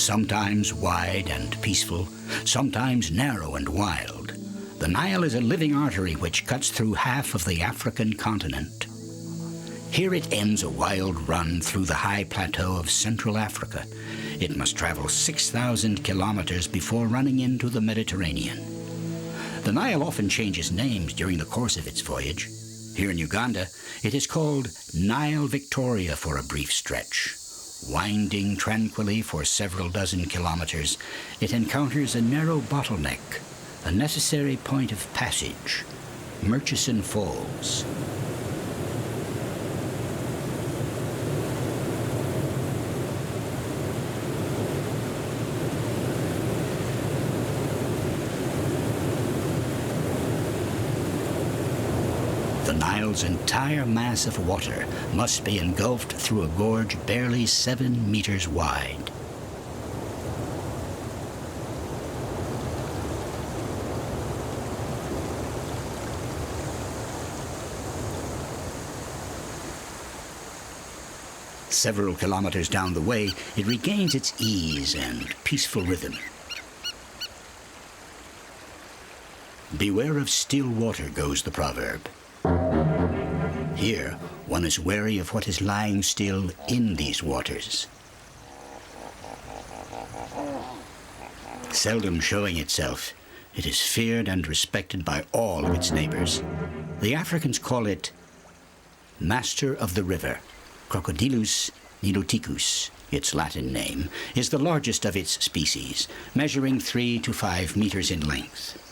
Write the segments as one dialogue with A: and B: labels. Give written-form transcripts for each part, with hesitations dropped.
A: Sometimes wide and peaceful, sometimes narrow and wild, the Nile is a living artery which cuts through half of the African continent. Here it ends a wild run through the high plateau of Central Africa. It must travel 6,000 kilometers before running into the Mediterranean. The Nile often changes names during the course of its voyage. Here in Uganda, it is called Nile Victoria for a brief stretch. Winding tranquilly for several dozen kilometers, it encounters a narrow bottleneck, a necessary point of passage, Murchison Falls. The Nile's entire mass of water must be engulfed through a gorge barely 7 meters wide. Several kilometers down the way, it regains its ease and peaceful rhythm. Beware of still water, goes the proverb. Here, one is wary of what is lying still in these waters. Seldom showing itself, it is feared and respected by all of its neighbors. The Africans call it Master of the River. Crocodilus niloticus, its Latin name, is the largest of its species, measuring 3 to 5 meters in length.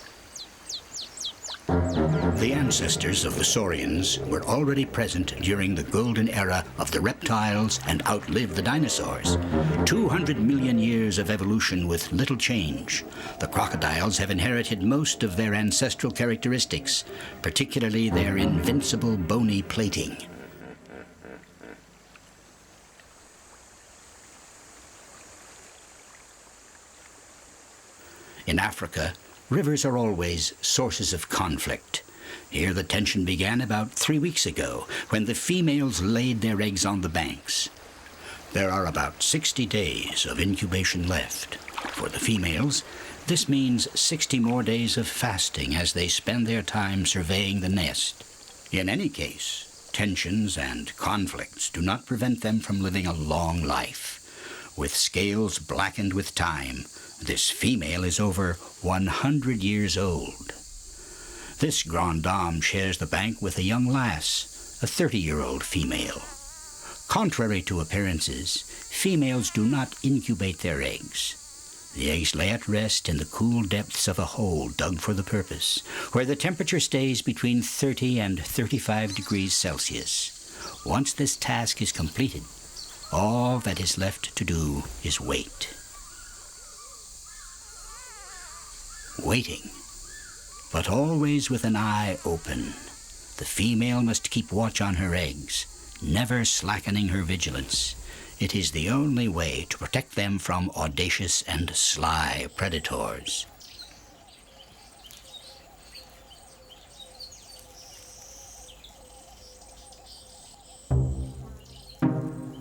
A: The ancestors of the saurians were already present during the golden era of the reptiles and outlived the dinosaurs. 200 million years of evolution with little change. The crocodiles have inherited most of their ancestral characteristics, particularly their invincible bony plating. In Africa, rivers are always sources of conflict. Here the tension began about 3 weeks ago, when the females laid their eggs on the banks. There are about 60 days of incubation left. For the females, this means 60 more days of fasting as they spend their time surveying the nest. In any case, tensions and conflicts do not prevent them from living a long life. With scales blackened with time, this female is over 100 years old. This grande dame shares the bank with a young lass, a 30-year-old female. Contrary to appearances, females do not incubate their eggs. The eggs lay at rest in the cool depths of a hole dug for the purpose, where the temperature stays between 30 and 35 degrees Celsius. Once this task is completed, all that is left to do is wait. Waiting, but always with an eye open. The female must keep watch on her eggs, never slackening her vigilance. It is the only way to protect them from audacious and sly predators.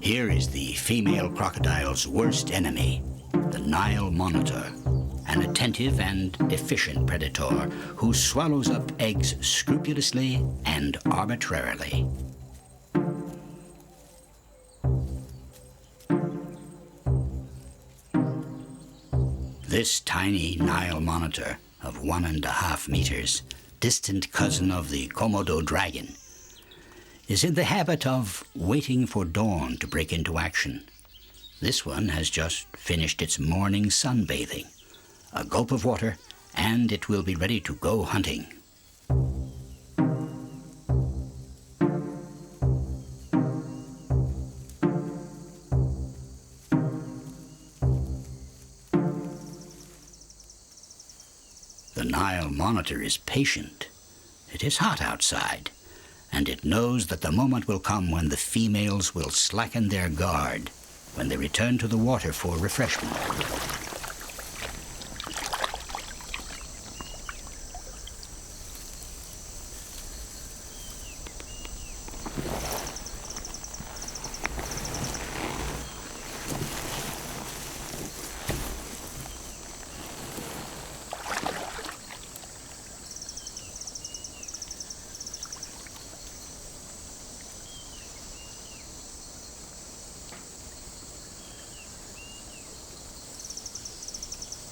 A: Here is the female crocodile's worst enemy, the Nile monitor, an attentive and efficient predator who swallows up eggs scrupulously and arbitrarily. This tiny Nile monitor of 1.5 meters, distant cousin of the Komodo dragon, is in the habit of waiting for dawn to break into action. This one has just finished its morning sunbathing. A gulp of water, and it will be ready to go hunting. The Nile monitor is patient. It is hot outside, and it knows that the moment will come when the females will slacken their guard, when they return to the water for refreshment.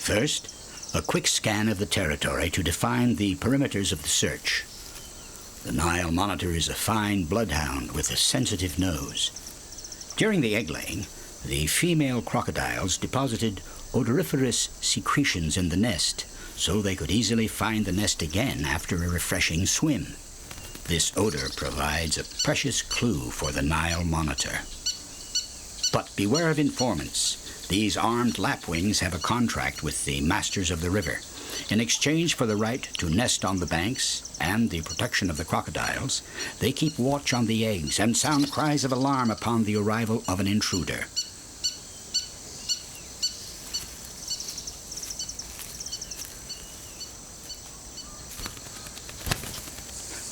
A: First, a quick scan of the territory to define the perimeters of the search. The Nile monitor is a fine bloodhound with a sensitive nose. During the egg-laying, the female crocodiles deposited odoriferous secretions in the nest so they could easily find the nest again after a refreshing swim. This odor provides a precious clue for the Nile monitor. But beware of informants. These armed lapwings have a contract with the masters of the river. In exchange for the right to nest on the banks and the protection of the crocodiles, they keep watch on the eggs and sound cries of alarm upon the arrival of an intruder.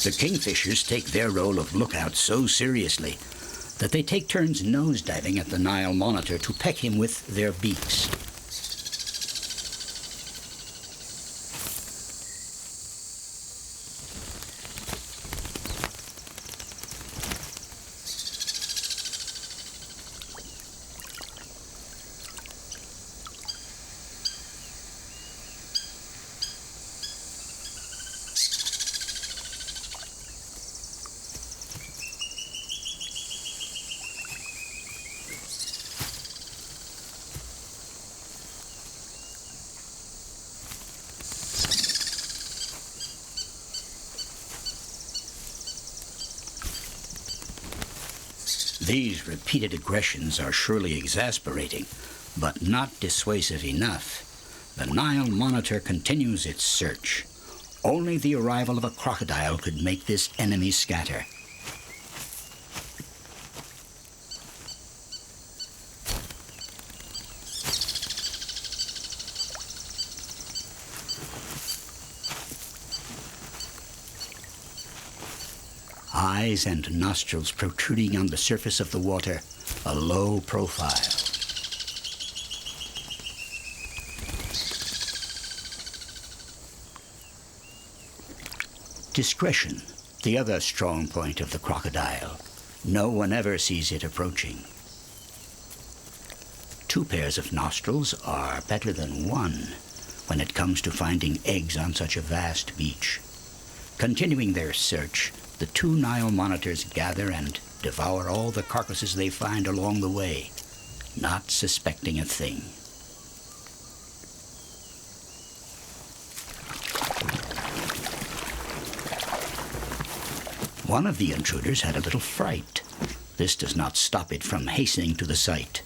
A: The kingfishers take their role of lookout so seriously that they take turns nosediving at the Nile monitor to peck him with their beaks. These repeated aggressions are surely exasperating, but not dissuasive enough. The Nile monitor continues its search. Only the arrival of a crocodile could make this enemy scatter. Eyes and nostrils protruding on the surface of the water, a low profile. Discretion, the other strong point of the crocodile. No one ever sees it approaching. 2 pairs of nostrils are better than 1 when it comes to finding eggs on such a vast beach. Continuing their search, the 2 Nile monitors gather and devour all the carcasses they find along the way, not suspecting a thing. One of the intruders had a little fright. This does not stop it from hastening to the site.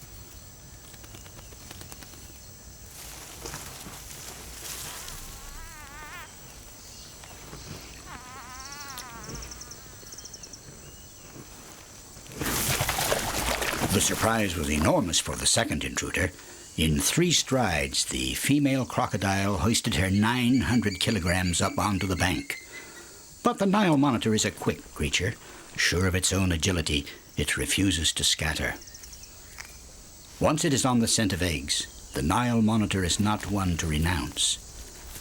A: The surprise was enormous for the second intruder. In 3 strides, the female crocodile hoisted her 900 kilograms up onto the bank. But the Nile monitor is a quick creature. Sure of its own agility, it refuses to scatter. Once it is on the scent of eggs, the Nile monitor is not one to renounce.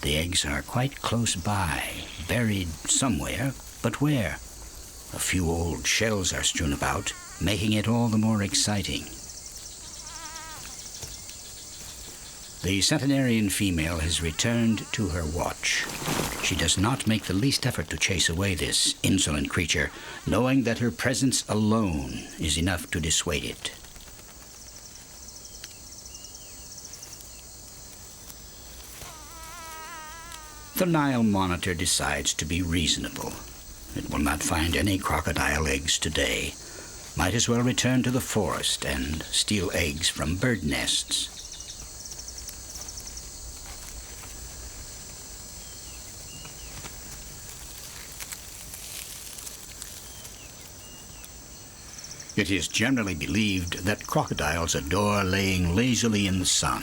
A: The eggs are quite close by, buried somewhere, but where? A few old shells are strewn about, making it all the more exciting. The centenarian female has returned to her watch. She does not make the least effort to chase away this insolent creature, knowing that her presence alone is enough to dissuade it. The Nile monitor decides to be reasonable. It will not find any crocodile eggs today. Might as well return to the forest and steal eggs from bird nests. It is generally believed that crocodiles adore laying lazily in the sun.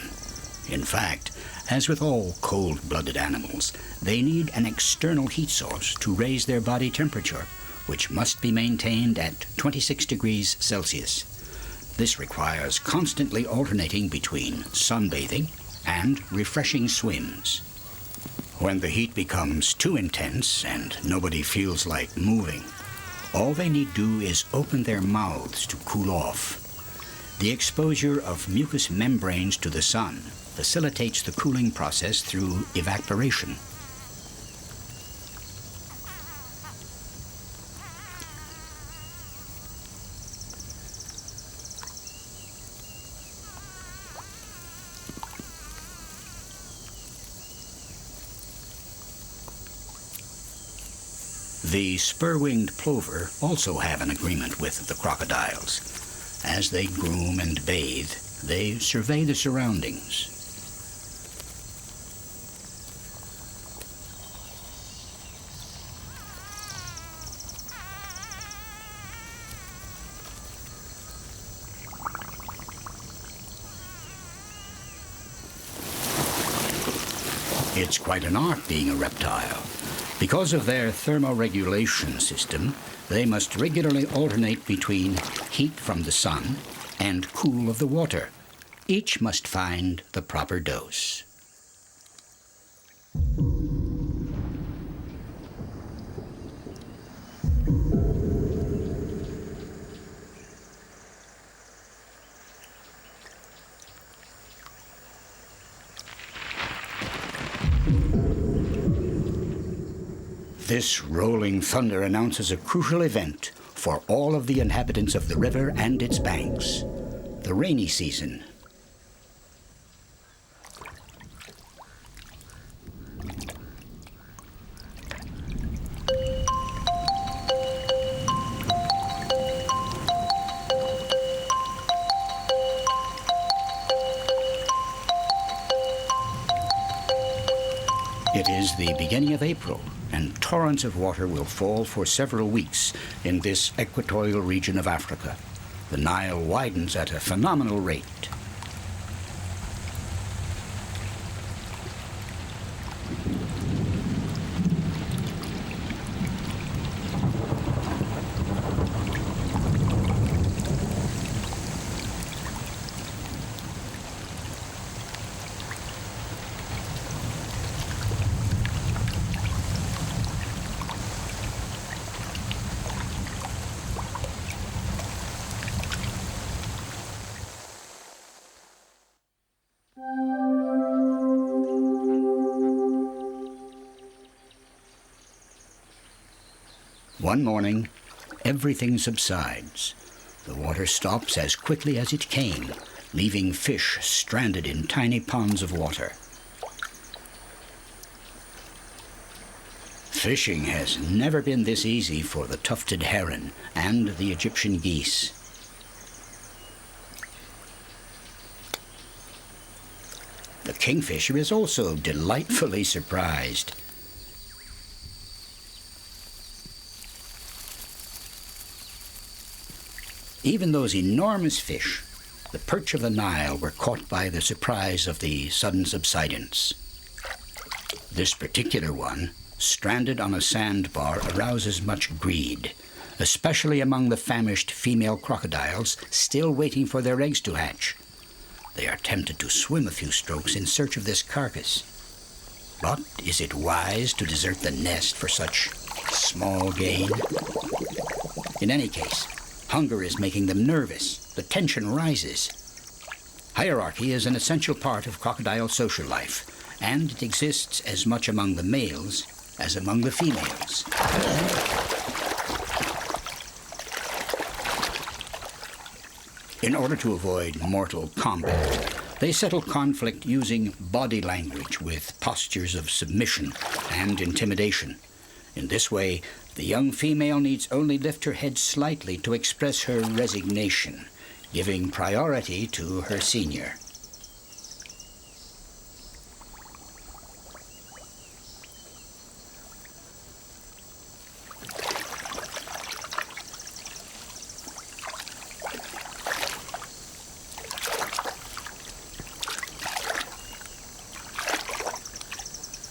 A: In fact, as with all cold-blooded animals, they need an external heat source to raise their body temperature, which must be maintained at 26 degrees Celsius. This requires constantly alternating between sunbathing and refreshing swims. When the heat becomes too intense and nobody feels like moving, all they need do is open their mouths to cool off. The exposure of mucous membranes to the sun facilitates the cooling process through evaporation. The spur-winged plover also have an agreement with the crocodiles. As they groom and bathe, they survey the surroundings. It's quite an art being a reptile. Because of their thermoregulation system, they must regularly alternate between heat from the sun and cool of the water. Each must find the proper dose. This rolling thunder announces a crucial event for all of the inhabitants of the river and its banks, the rainy season. It is the beginning of April, and torrents of water will fall for several weeks in this equatorial region of Africa. The Nile widens at a phenomenal rate. One morning, everything subsides. The water stops as quickly as it came, leaving fish stranded in tiny ponds of water. Fishing has never been this easy for the tufted heron and the Egyptian geese. The kingfisher is also delightfully surprised. Even those enormous fish, the perch of the Nile, were caught by the surprise of the sudden subsidence. This particular one, stranded on a sandbar, arouses much greed, especially among the famished female crocodiles still waiting for their eggs to hatch. They are tempted to swim a few strokes in search of this carcass. But is it wise to desert the nest for such small gain? In any case, hunger is making them nervous. The tension rises. Hierarchy is an essential part of crocodile social life, and it exists as much among the males as among the females. In order to avoid mortal combat, they settle conflict using body language with postures of submission and intimidation. In this way, the young female needs only lift her head slightly to express her resignation, giving priority to her senior.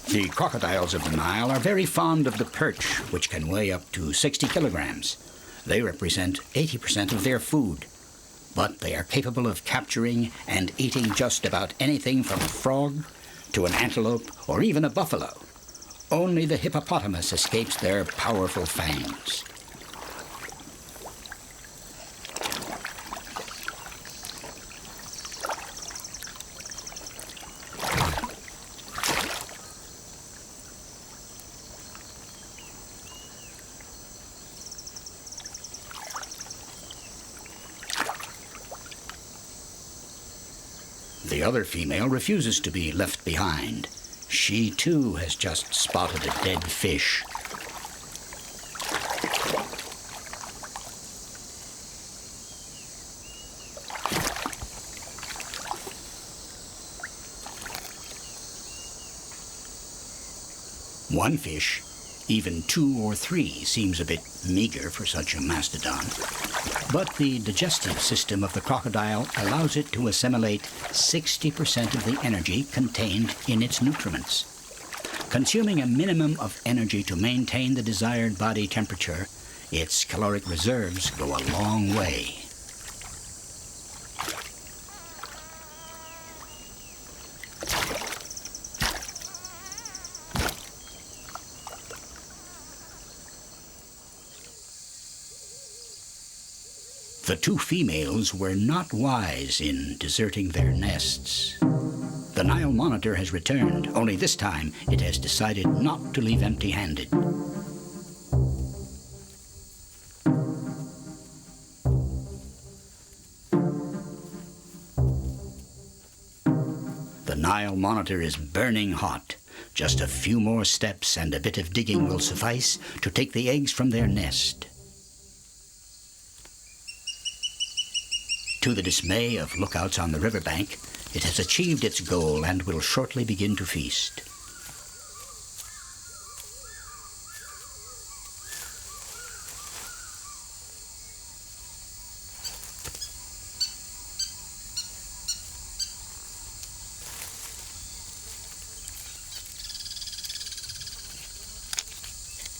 A: The crocodiles of the Nile are very fond of the perch, which can weigh up to 60 kilograms. They represent 80% of their food, but they are capable of capturing and eating just about anything from a frog to an antelope or even a buffalo. Only the hippopotamus escapes their powerful fangs. The other female refuses to be left behind. She too has just spotted a dead fish. One fish, even 2 or 3, seems a bit meager for such a mastodon. But the digestive system of the crocodile allows it to assimilate 60% of the energy contained in its nutriments. Consuming a minimum of energy to maintain the desired body temperature, its caloric reserves go a long way. The 2 females were not wise in deserting their nests. The Nile monitor has returned, only this time it has decided not to leave empty-handed. The Nile monitor is burning hot. Just a few more steps and a bit of digging will suffice to take the eggs from their nest. To the dismay of lookouts on the riverbank, it has achieved its goal and will shortly begin to feast.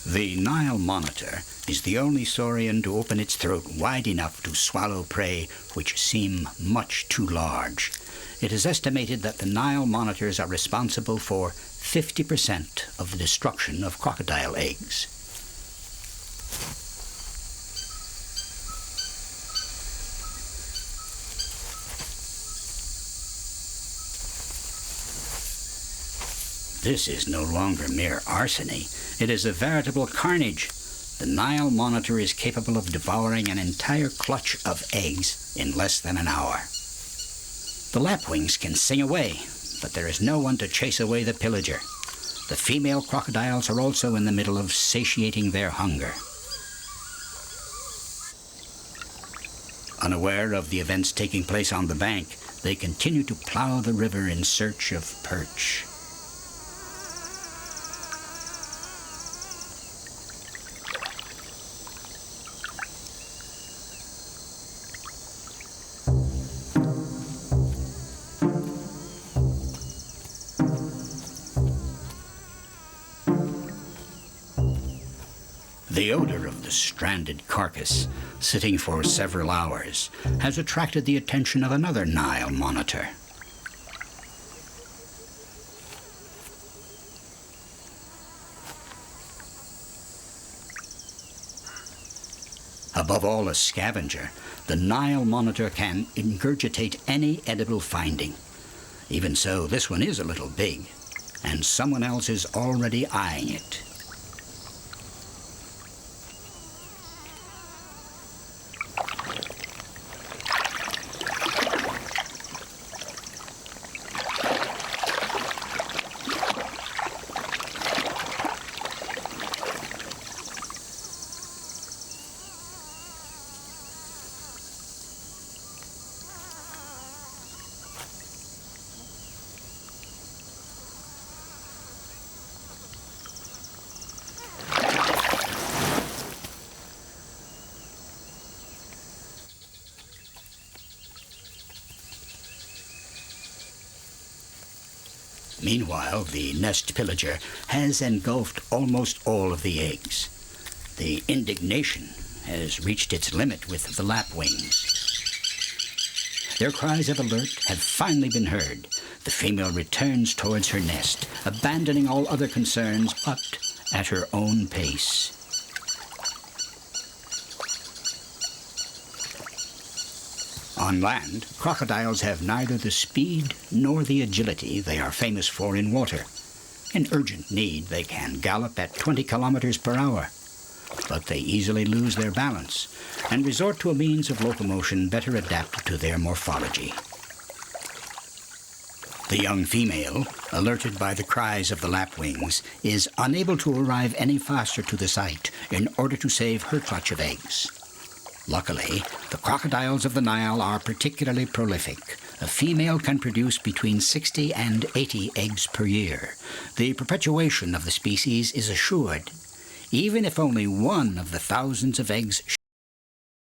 A: The Nile monitor is the only saurian to open its throat wide enough to swallow prey which seem much too large. It is estimated that the Nile monitors are responsible for 50% of the destruction of crocodile eggs. This is no longer mere larceny. It is a veritable carnage. The Nile monitor is capable of devouring an entire clutch of eggs in less than an hour. The lapwings can sing away, but there is no one to chase away the pillager. The female crocodiles are also in the middle of satiating their hunger. Unaware of the events taking place on the bank, they continue to plow the river in search of perch. The odor of the stranded carcass, sitting for several hours, has attracted the attention of another Nile monitor. Above all a scavenger, the Nile monitor can ingurgitate any edible finding. Even so, this one is a little big, and someone else is already eyeing it. Meanwhile, the nest pillager has engulfed almost all of the eggs. The indignation has reached its limit with the lapwings. Their cries of alert have finally been heard. The female returns towards her nest, abandoning all other concerns, but at her own pace. On land, crocodiles have neither the speed nor the agility they are famous for in water. In urgent need, they can gallop at 20 kilometers per hour. But they easily lose their balance and resort to a means of locomotion better adapted to their morphology. The young female, alerted by the cries of the lapwings, is unable to arrive any faster to the site in order to save her clutch of eggs. Luckily, the crocodiles of the Nile are particularly prolific. A female can produce between 60 and 80 eggs per year. The perpetuation of the species is assured, even if only one of the thousands of eggs